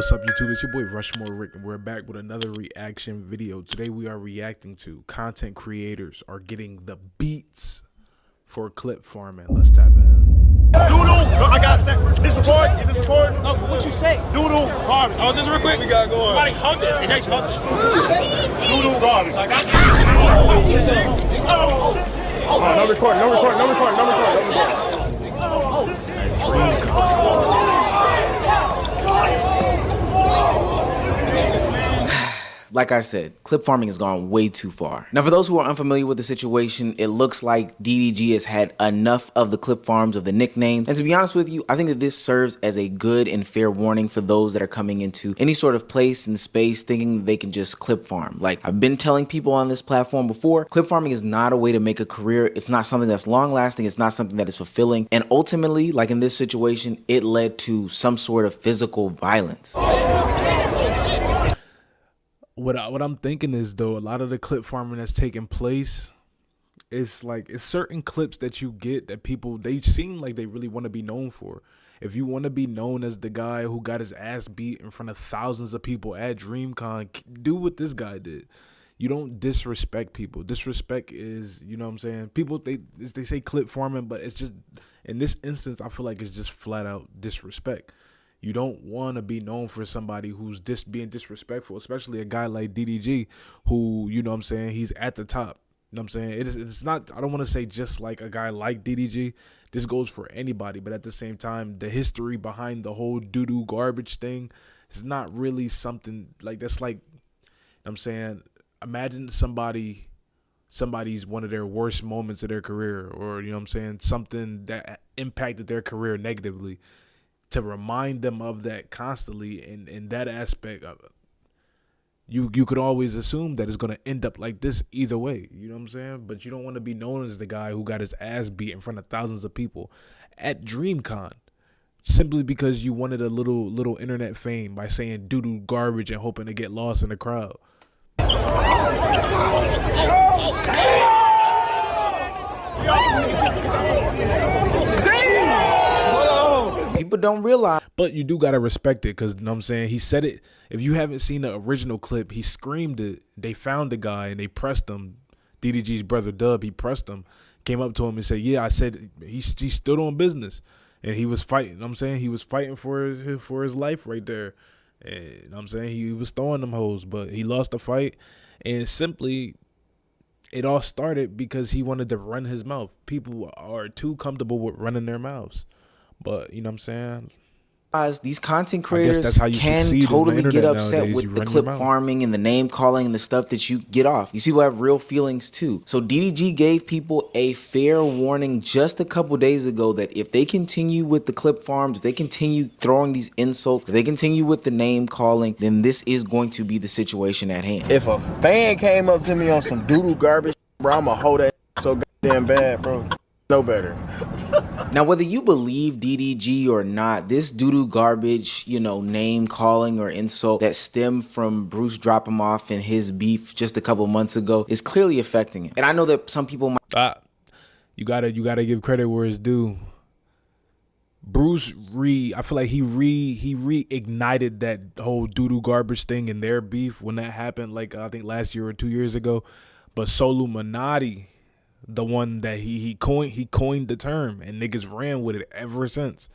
What's up, YouTube? It's your boy RushMoreRick, and we're back with another reaction video. Today we are reacting to content creators are getting the beats for clip farming. Let's tap in. Doodle, I got set. This recording? Is this recording? No, but what you say? Doodle, garbage. Oh, just real quick. We got going. Somebody hugged it. It actually hugged it. What you say? Doodle, garbage. Like, No recording, no recording, no recording, no recording, no recording. Like I said, clip farming has gone way too far. Now, for those who are unfamiliar with the situation, it looks like DDG has had enough of the clip farms of the nicknames. And to be honest with you, I think that this serves as a good and fair warning for those that are coming into any sort of place and space thinking they can just clip farm. Like I've been telling people on this platform before, clip farming is not a way to make a career. It's not something that's long lasting. It's not something that is fulfilling. And ultimately, like in this situation, it led to some sort of physical violence. What I'm thinking is, though, a lot of the clip farming that's taking place, it's certain clips that you get that people, they seem like they really want to be known for. If you want to be known as the guy who got his ass beat in front of thousands of people at DreamCon, do what this guy did. You don't disrespect people. Disrespect is, you know what I'm saying? People, they say clip farming, but it's just, in this instance, I feel like it's just flat out disrespect. You don't want to be known for somebody who's being disrespectful, especially a guy like DDG who, you know what I'm saying, he's at the top. You know what I'm saying? It's not, I don't want to say just like a guy like DDG. This goes for anybody, but at the same time, the history behind the whole doo-doo garbage thing is not really something like that's like, you know what I'm saying, imagine somebody's one of their worst moments of their career, or, you know what I'm saying, something that impacted their career negatively. To remind them of that constantly, in that aspect, you could always assume that it's going to end up like this either way. You know what I'm saying? But you don't want to be known as the guy who got his ass beat in front of thousands of people at DreamCon simply because you wanted a little internet fame by saying doo-doo garbage and hoping to get lost in the crowd. People don't realize. But you do got to respect it because, you know what I'm saying, he said it. If you haven't seen the original clip, he screamed it. They found the guy and they pressed him. DDG's brother Dub, he pressed him, came up to him and said, yeah, I said he stood on business. And he was fighting, you know what I'm saying? He was fighting for his life right there. And, you know what I'm saying? He was throwing them hoes, but he lost the fight. And simply, it all started because he wanted to run his mouth. People are too comfortable with running their mouths. But, you know what I'm saying? These content creators can totally get upset nowadays. with the clip farming and the name calling and the stuff that you get off. These people have real feelings too. So DDG gave people a fair warning just a couple days ago that if they continue with the clip farms, if they continue throwing these insults, if they continue with the name calling, then this is going to be the situation at hand. If a fan came up to me on some doodle garbage, bro, I'ma hold that so goddamn bad, bro. No better. Now, whether you believe DDG or not, this doo-doo garbage, you know, name calling or insult that stemmed from Bruce dropping him off in his beef just a couple months ago is clearly affecting him. And I know that some people might... You gotta give credit where it's due. Bruce I feel like he reignited that whole doo-doo garbage thing in their beef when that happened, like I think last year or 2 years ago. But Soluminati, the one that he coined the term, and niggas ran with it ever since.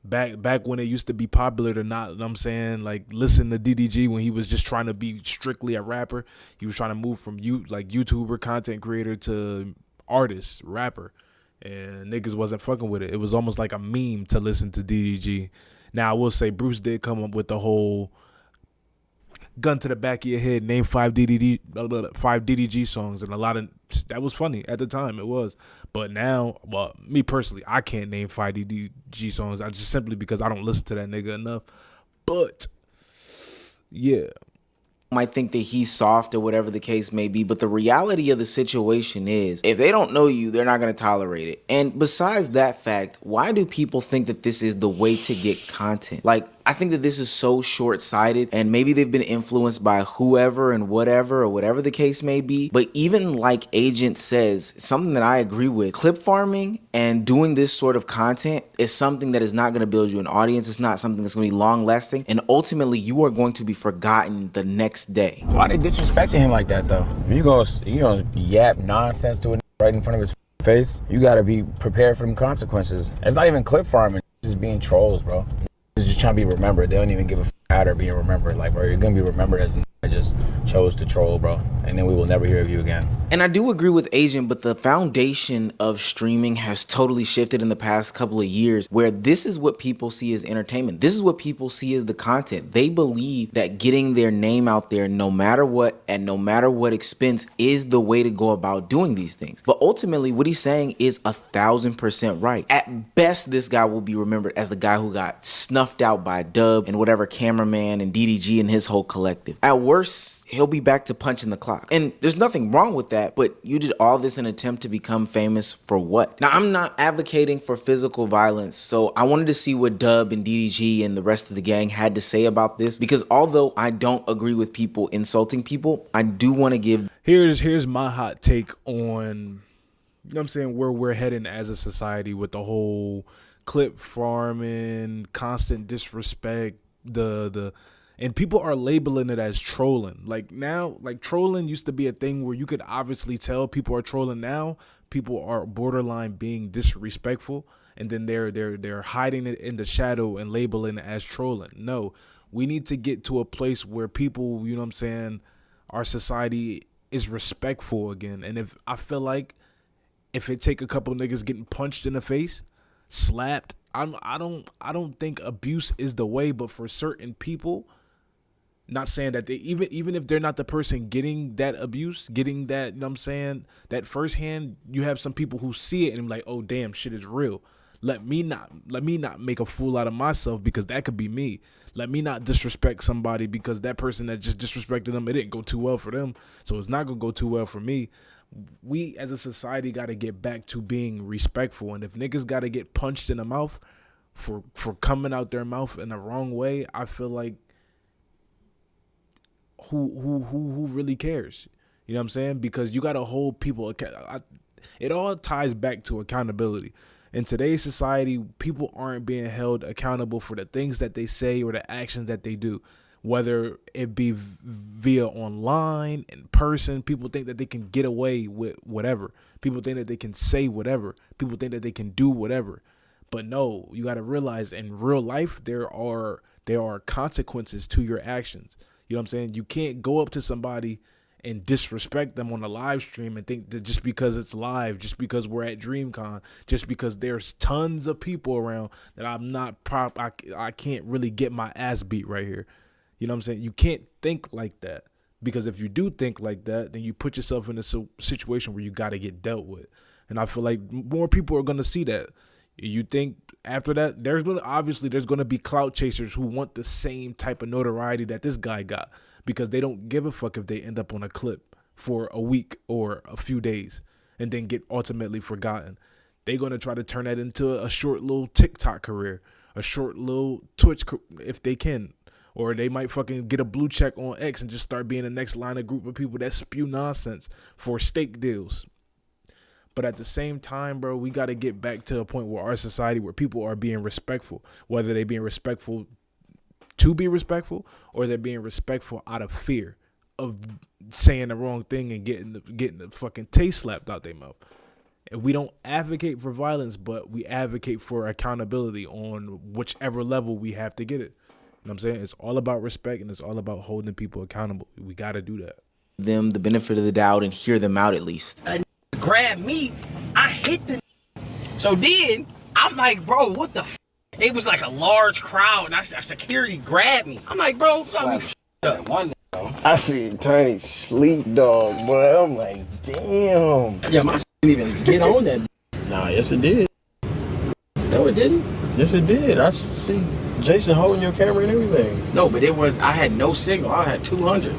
Back when it used to be popular to not, you know what I'm saying, like listen to DDG when he was just trying to be strictly a rapper. He was trying to move from YouTuber, content creator to artist, rapper, and niggas wasn't fucking with it. It was almost like a meme to listen to DDG. Now I will say Bruce did come up with the whole gun to the back of your head, name 5 DDG songs, and a lot of that was funny at the time. It was, but now, well, me personally, I can't name 5 DDG songs. I just simply because I don't listen to that nigga enough. But yeah, might think that he's soft or whatever the case may be, but the reality of the situation is if they don't know you, they're not going to tolerate it. And besides that fact, why do people think that this is the way to get content? Like, I think that this is so short-sighted, and maybe they've been influenced by whoever and whatever, or whatever the case may be. But even like Agent says, something that I agree with, clip farming and doing this sort of content is something that is not going to build you an audience. It's not something that's going to be long-lasting, and ultimately you are going to be forgotten the next day. Why they disrespecting him like that though? If you gonna yap nonsense to a right in front of his face, you gotta be prepared for them consequences. It's not even clip farming, it's just being trolls, bro. It's just trying to be remembered. They don't even give a out or being remembered. Like, bro, you're gonna be remembered as I just chose to troll, bro, and then we will never hear of you again. And I do agree with Agent, but the foundation of streaming has totally shifted in the past couple of years, where this is what people see as entertainment. This is what people see as the content. They believe that getting their name out there, no matter what and no matter what expense, is the way to go about doing these things. But ultimately, what he's saying is 1000% right. At best, this guy will be remembered as the guy who got snuffed out by Dub and whatever cameraman and DDG and his whole collective. At worst, he'll be back to punching the clock. And there's nothing wrong with that, but you did all this in an attempt to become famous for what? Now, I'm not advocating for physical violence, so I wanted to see what Dub and DDG and the rest of the gang had to say about this, because although I don't agree with people insulting people, I do want to give... Here's my hot take on, you know what I'm saying, where we're heading as a society with the whole clip farming, constant disrespect, and people are labeling it as trolling. Like now, like trolling used to be a thing where you could obviously tell people are trolling. Now people are borderline being disrespectful, and then they're hiding it in the shadow and labeling it as trolling. No, we need to get to a place where people, you know what I'm saying, our society is respectful again. And if I feel like if it take a couple niggas getting punched in the face, slapped, I don't think abuse is the way, but for certain people, not saying that they even if they're not the person getting that abuse, getting that, you know what I'm saying, that firsthand, you have some people who see it and like, oh damn, shit is real. Let me not make a fool out of myself, because that could be me. Let me not disrespect somebody because that person that just disrespected them, it didn't go too well for them, so it's not gonna go too well for me. We as a society got to get back to being respectful, and if niggas got to get punched in the mouth for coming out their mouth in the wrong way, I feel like who really cares? You know what I'm saying? Because you got to hold people. It all ties back to accountability. In today's society, people aren't being held accountable for the things that they say or the actions that they do, whether it be via online, in person. People think that they can get away with whatever. People think that they can say whatever. People think that they can do whatever. But no, you got to realize in real life, there are consequences to your actions. You know what I'm saying? You can't go up to somebody and disrespect them on a live stream and think that just because it's live, just because we're at DreamCon, just because there's tons of people around, that I'm not I can't really get my ass beat right here. You know what I'm saying? You can't think like that, because if you do think like that, then you put yourself in a situation where you got to get dealt with. And I feel like more people are going to see that. You think after that, there's going to be clout chasers who want the same type of notoriety that this guy got, because they don't give a fuck if they end up on a clip for a week or a few days and then get ultimately forgotten. They're going to try to turn that into a short little TikTok career, a short little Twitch if they can. Or they might fucking get a blue check on X and just start being the next line of group of people that spew nonsense for steak deals. But at the same time, bro, we got to get back to a point where our society, where people are being respectful, whether they being respectful to be respectful, or they're being respectful out of fear of saying the wrong thing and getting the fucking taste slapped out their mouth. And we don't advocate for violence, but we advocate for accountability on whichever level we have to get it. You know what I'm saying? It's all about respect, and it's all about holding people accountable. We got to do that. Them the benefit of the doubt and hear them out at least. Grab me, I hit the. So then I'm like, bro, what the? It was like a large crowd, and security grabbed me. I'm like, bro, I see Tiny sleep dog, boy. I'm like, damn. Yeah, my didn't even get on that. Nah, yes it did. No, it didn't. Yes it did. I see Jason holding your camera and everything. No, but I had no signal. I had 200.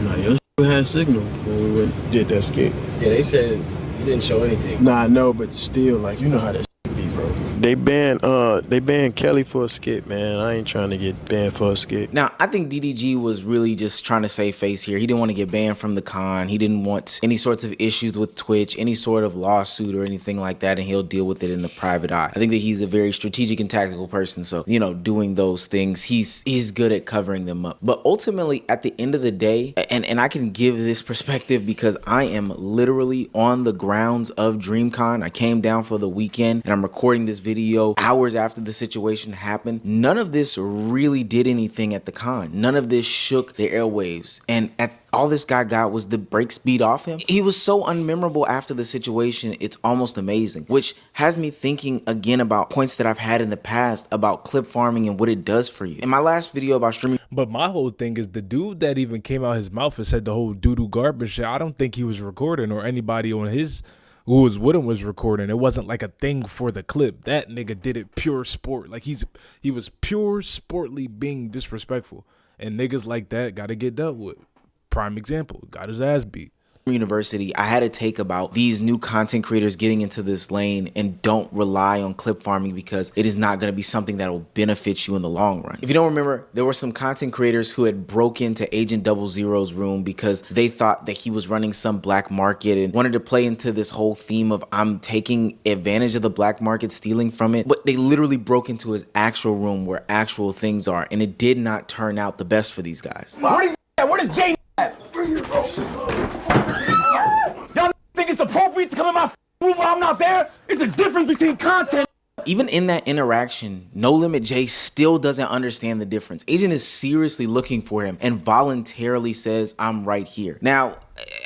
Nah, your had signal when we did that skit. Yeah, they said you didn't show anything. Nah, I know, but still, like, you know how that be, bro. They banned Kelly for a skit, man. I ain't trying to get banned for a skit. Now, I think DDG was really just trying to save face here. He didn't want to get banned from the con. He didn't want any sorts of issues with Twitch, any sort of lawsuit or anything like that, and he'll deal with it in the private eye. I think that he's a very strategic and tactical person, so, you know, doing those things, he's good at covering them up. But ultimately, at the end of the day, and I can give this perspective because I am literally on the grounds of DreamCon. I came down for the weekend, and I'm recording this video hours after the situation happened. None of this really did anything at the con. None of this shook the airwaves. And all this guy got was the brakes beat off him. He was so unmemorable after the situation, it's almost amazing, which has me thinking again about points that I've had in the past about clip farming and what it does for you. In my last video about streaming. But my whole thing is the dude that even came out his mouth and said the whole doo-doo garbage shit, I don't think he was recording, or anybody on his who was with him was recording. It wasn't like a thing for the clip. That nigga did it pure sport. Like he was pure sportly being disrespectful. And niggas like that gotta get dealt with. Prime example, got his ass beat. University, I had a take about these new content creators getting into this lane and don't rely on clip farming because it is not going to be something that will benefit you in the long run. If you don't remember, there were some content creators who had broke into Agent 00's room because they thought that he was running some black market and wanted to play into this whole theme of I'm taking advantage of the black market, stealing from it. But they literally broke into his actual room where actual things are, and it did not turn out the best for these guys. Where is Jay at? Y'all think it's appropriate to come in my room while I'm not there? It's a difference between content. Even in that interaction, No Limit Jay still doesn't understand the difference. Agent is seriously looking for him and voluntarily says, I'm right here. Now,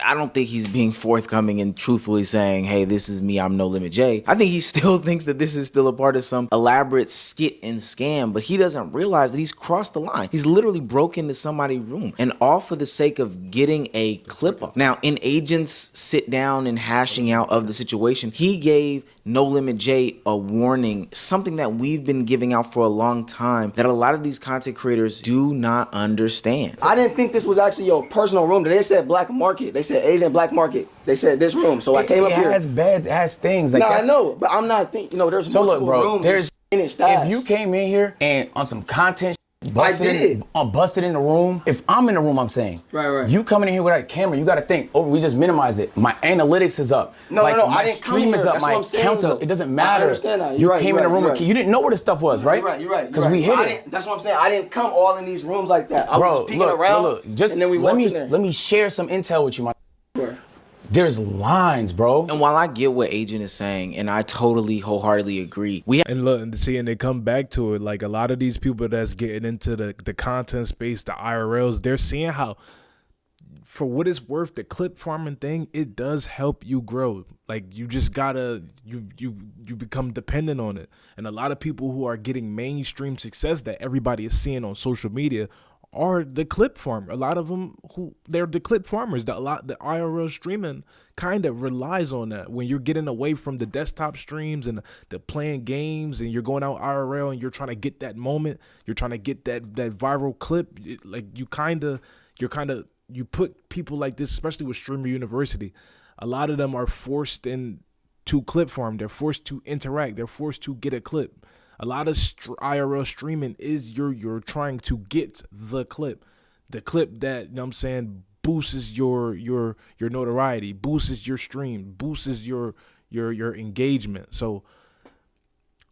I don't think he's being forthcoming and truthfully saying, hey, this is me, I'm No Limit Jay. I think he still thinks that this is still a part of some elaborate skit and scam, but he doesn't realize that he's crossed the line. He's literally broke into somebody's room, and all for the sake of getting a clip up. Now, in Agent's sit down and hashing out of the situation, he gave No Limit Jay a warning, something that we've been giving out for a long time that a lot of these content creators do not understand. I didn't think this was actually your personal room. They said black market. They said Asian black market. They said this room. So I came up here. It has beds, it has things. Like no, I know, but I'm not thinking, you know, there's so multiple look, bro, rooms. There's in it stash. if you came in here and on some content busted in the room. If I'm in the room, I'm saying. Right. You coming in here without a camera, you gotta think, oh, we just minimize it. My analytics is up. No, like, no, my I didn't come stream here. is up, That's my what I'm saying, counter, so it doesn't matter. I understand that. You came in the room, you didn't know where this stuff was, right? You're right. Because we hit it. That's what I'm saying. I didn't come all in these rooms like that. I was peeking around, just and then we walked in there. let me share some intel with you, my. Sure. There's lines, bro. And while I get what Agent is saying, and I totally wholeheartedly agree, And look, and see, and they come back to it, like a lot of these people that's getting into the content space, the IRLs, they're seeing how, for what it's worth, the clip farming thing, it does help you grow. Like, you just gotta, you become dependent on it. And a lot of people who are getting mainstream success that everybody is seeing on social media are the clip farmer. A lot of them they're the clip farmers. The IRL streaming kind of relies on that. When you're getting away from the desktop streams and the playing games, and you're going out IRL and you're trying to get that moment, you're trying to get that viral clip. You put people like this, especially with Streamer University, a lot of them are forced into clip farm. They're forced to interact. They're forced to get a clip. A lot of IRL streaming is you're trying to get the clip that, you know what I'm saying, boosts your notoriety, boosts your stream, boosts your engagement. So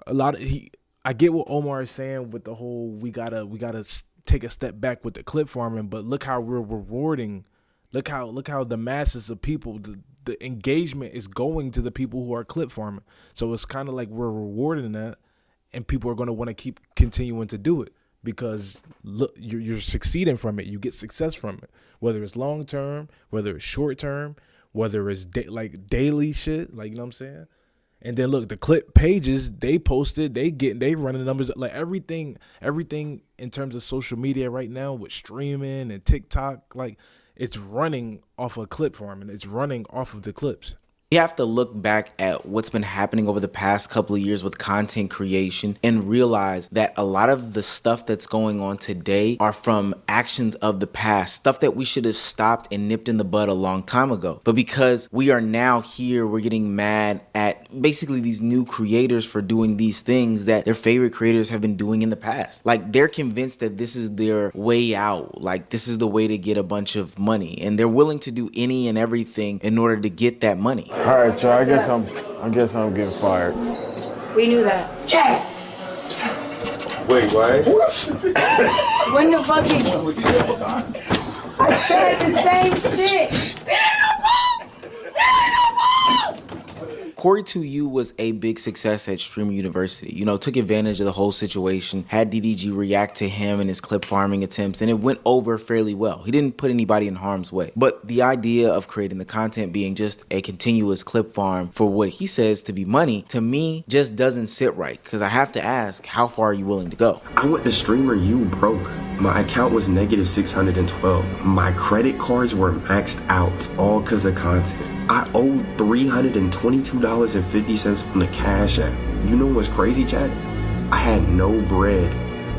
I get what Omar is saying with the whole we gotta take a step back with the clip farming, but look how we're rewarding. Look how the masses of people, the engagement is going to the people who are clip farming. So it's kind of like we're rewarding that. And people are going to want to keep continuing to do it because look, you're succeeding from it. You get success from it, whether it's long term, whether it's short term, whether it's like daily shit, like, you know what I'm saying. And then look, the clip pages they posted, they running numbers, like everything in terms of social media right now with streaming and TikTok, like it's running off of clip farming. It's running off of the clips. You have to look back at what's been happening over the past couple of years with content creation and realize that a lot of the stuff that's going on today are from actions of the past, stuff that we should have stopped and nipped in the bud a long time ago. But because we are now here, we're getting mad at basically these new creators for doing these things that their favorite creators have been doing in the past. Like, they're convinced that this is their way out, like this is the way to get a bunch of money, and they're willing to do any and everything in order to get that money. All right, y'all. I guess I'm getting fired. We knew that. Yes! Wait, what? When the fucking I said the same shit. Corey 2U was a big success at Streamer University. You know, took advantage of the whole situation, had DDG react to him and his clip farming attempts, and it went over fairly well. He didn't put anybody in harm's way. But the idea of creating the content being just a continuous clip farm for what he says to be money, to me, just doesn't sit right. Because I have to ask, how far are you willing to go? I went to Streamer U broke. My account was negative 612. My credit cards were maxed out, all because of content. I owed $322.50 on the Cash App. You know what's crazy, Chad? I had no bread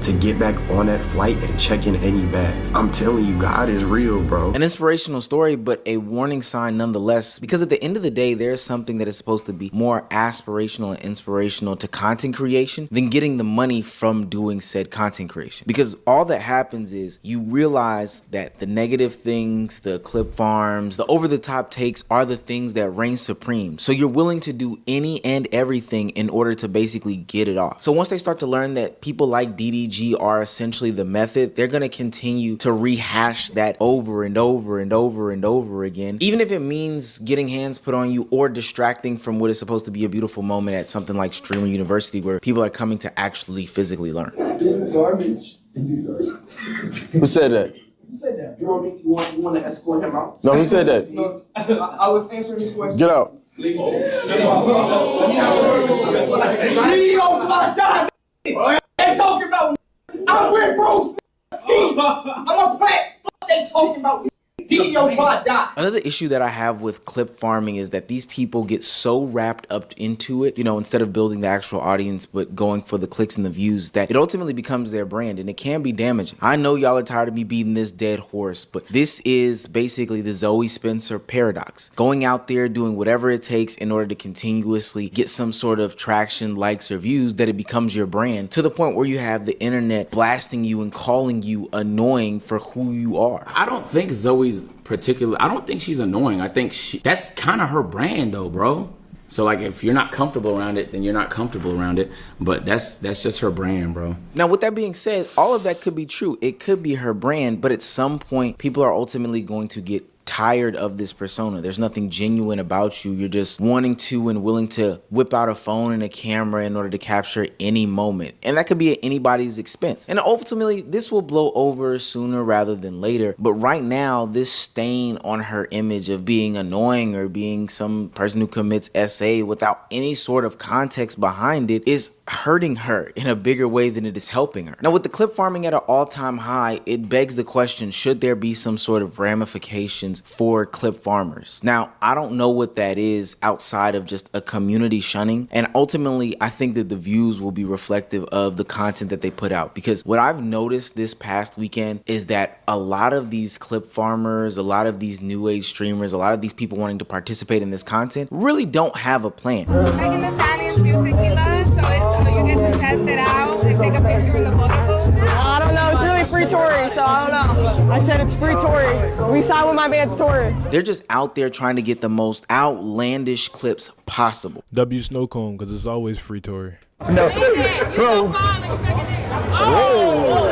to get back on that flight and check in any bags. I'm telling you, God is real, bro. An inspirational story, but a warning sign nonetheless, because at the end of the day, there's something that is supposed to be more aspirational and inspirational to content creation than getting the money from doing said content creation. Because all that happens is you realize that the negative things, the clip farms, the over-the-top takes are the things that reign supreme. So you're willing to do any and everything in order to basically get it off. So once they start to learn that people like DDG are essentially the method, they're going to continue to rehash that over and over and over and over again, even if it means getting hands put on you or distracting from what is supposed to be a beautiful moment at something like Streamer University, where people are coming to actually physically learn. Garbage. Who said that? You said that. You want to escort him out? No, who said that? No, I was answering his question. Get out. Leave on my dime. They talking about. I'm with Bruce. I'm a pet. Fuck they talking about. DDO try to die. Another issue that I have with clip farming is that these people get so wrapped up into it, you know, instead of building the actual audience, but going for the clicks and the views, that it ultimately becomes their brand, and it can be damaging. I know y'all are tired of me beating this dead horse, but this is basically the Zoe Spencer paradox. Going out there doing whatever it takes in order to continuously get some sort of traction, likes, or views, that it becomes your brand, to the point where you have the internet blasting you and calling you annoying for who you are. I don't think Zoe's I don't think she's annoying. I think that's kind of her brand though, bro. So like, if you're not comfortable around it, then you're not comfortable around it. But that's just her brand, bro. Now, with that being said, all of that could be true. It could be her brand, but at some point, people are ultimately going to get tired of this persona. There's nothing genuine about you. You're just wanting to and willing to whip out a phone and a camera in order to capture any moment. And that could be at anybody's expense. And ultimately, this will blow over sooner rather than later. But right now, this stain on her image of being annoying or being some person who commits SA without any sort of context behind it is hurting her in a bigger way than it is helping her. Now, with the clip farming at an all-time high, it begs the question, should there be some sort of ramifications for clip farmers? Now, I don't know what that is outside of just a community shunning, and ultimately I think that the views will be reflective of the content that they put out, because what I've noticed this past weekend is that a lot of these clip farmers, a lot of these new age streamers, a lot of these people wanting to participate in this content really don't have a plan. Making the stallions do tequila, so you get to test it out and take a picture in the photo booth. I don't know, it's really free Tory, so I don't know. I said it's free Tory. We signed with my man's Tory. They're just out there trying to get the most outlandish clips possible. W Snowcone, because it's always free Tory. No, bro. Whoa.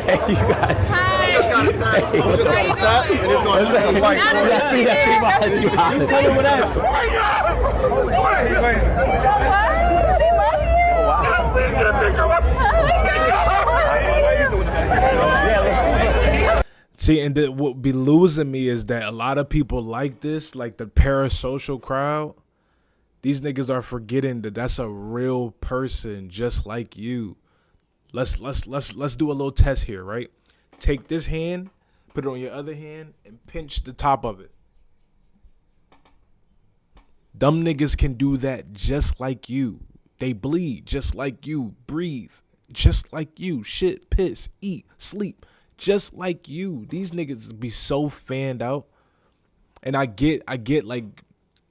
Hey, you guys. Hi. It's gonna tap, and it's gonna have a fight. See, and what be losing me is that a lot of people like this, like the parasocial crowd, these niggas are forgetting that that's a real person just like you. Let's do a little test here, right? Take this hand, put it on your other hand, and pinch the top of it. Dumb niggas can do that just like you. They bleed just like you, breathe just like you, shit, piss, eat, sleep just like you. These niggas be so fanned out. And I get like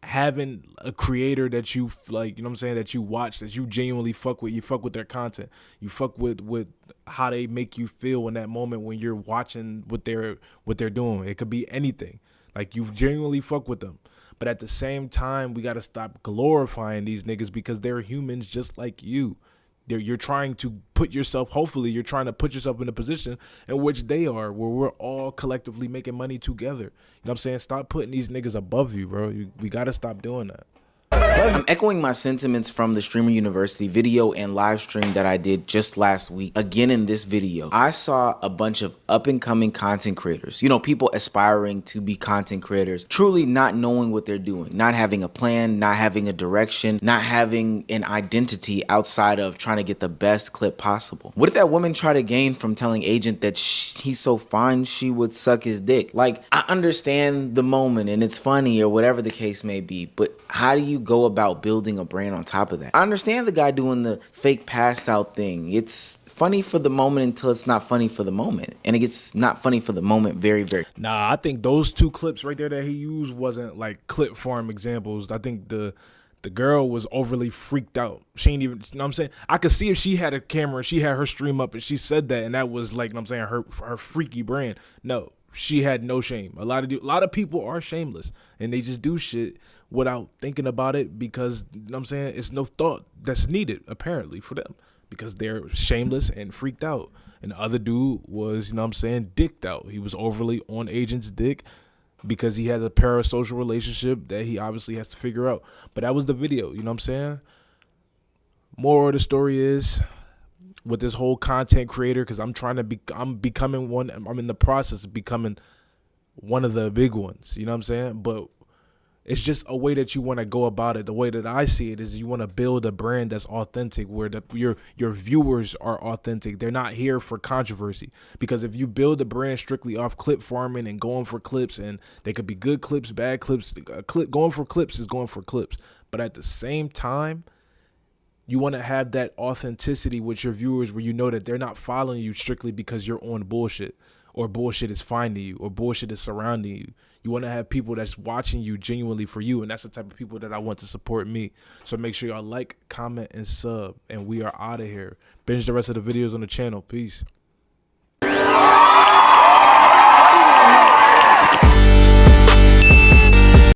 having a creator that you like, you know what I'm saying, that you watch, that you genuinely fuck with. You fuck with their content. You fuck with how they make you feel in that moment when you're watching what they're doing. It could be anything. Like, you genuinely fuck with them. But at the same time, we got to stop glorifying these niggas because they're humans just like you. You're trying to put yourself, hopefully you're trying to put yourself in a position in which they are, where we're all collectively making money together. You know what I'm saying? Stop putting these niggas above you, bro. We got to stop doing that. I'm echoing my sentiments from the Streamer University video and live stream that I did just last week. Again, in this video, I saw a bunch of up and coming content creators, you know, people aspiring to be content creators, truly not knowing what they're doing, not having a plan, not having a direction, not having an identity outside of trying to get the best clip possible. What did that woman try to gain from telling Agent that he's so fine she would suck his dick? Like, I understand the moment and it's funny or whatever the case may be, but how do you go about building a brand on top of that? I understand the guy doing the fake pass out thing. It's funny for the moment until it's not funny for the moment. And it gets not funny for the moment very, very. Nah, I think those two clips right there that he used wasn't like clip farm examples. I think the girl was overly freaked out. She ain't even, you know what I'm saying? I could see if she had a camera, she had her stream up and she said that, and that was like, you know what I'm saying, her freaky brand. No, she had no shame. A lot of people are shameless and they just do shit without thinking about it because, you know what I'm saying, it's no thought that's needed apparently for them because they're shameless and freaked out. And the other dude was, you know what I'm saying, dicked out. He was overly on Agent's dick because he has a parasocial relationship that he obviously has to figure out. But that was the video, you know what I'm saying? Moral of the story is, with this whole content creator, because I'm becoming one. I'm in the process of becoming one of the big ones. You know what I'm saying? But it's just a way that you want to go about it. The way that I see it is you want to build a brand that's authentic, where your viewers are authentic. They're not here for controversy. Because if you build a brand strictly off clip farming and going for clips, and they could be good clips, bad clips, going for clips is going for clips. But at the same time, you want to have that authenticity with your viewers where you know that they're not following you strictly because you're on bullshit, or bullshit is finding you, or bullshit is surrounding you. You want to have people that's watching you genuinely for you, and that's the type of people that I want to support me. So make sure y'all like, comment, and sub, and we are out of here. Binge the rest of the videos on the channel. Peace.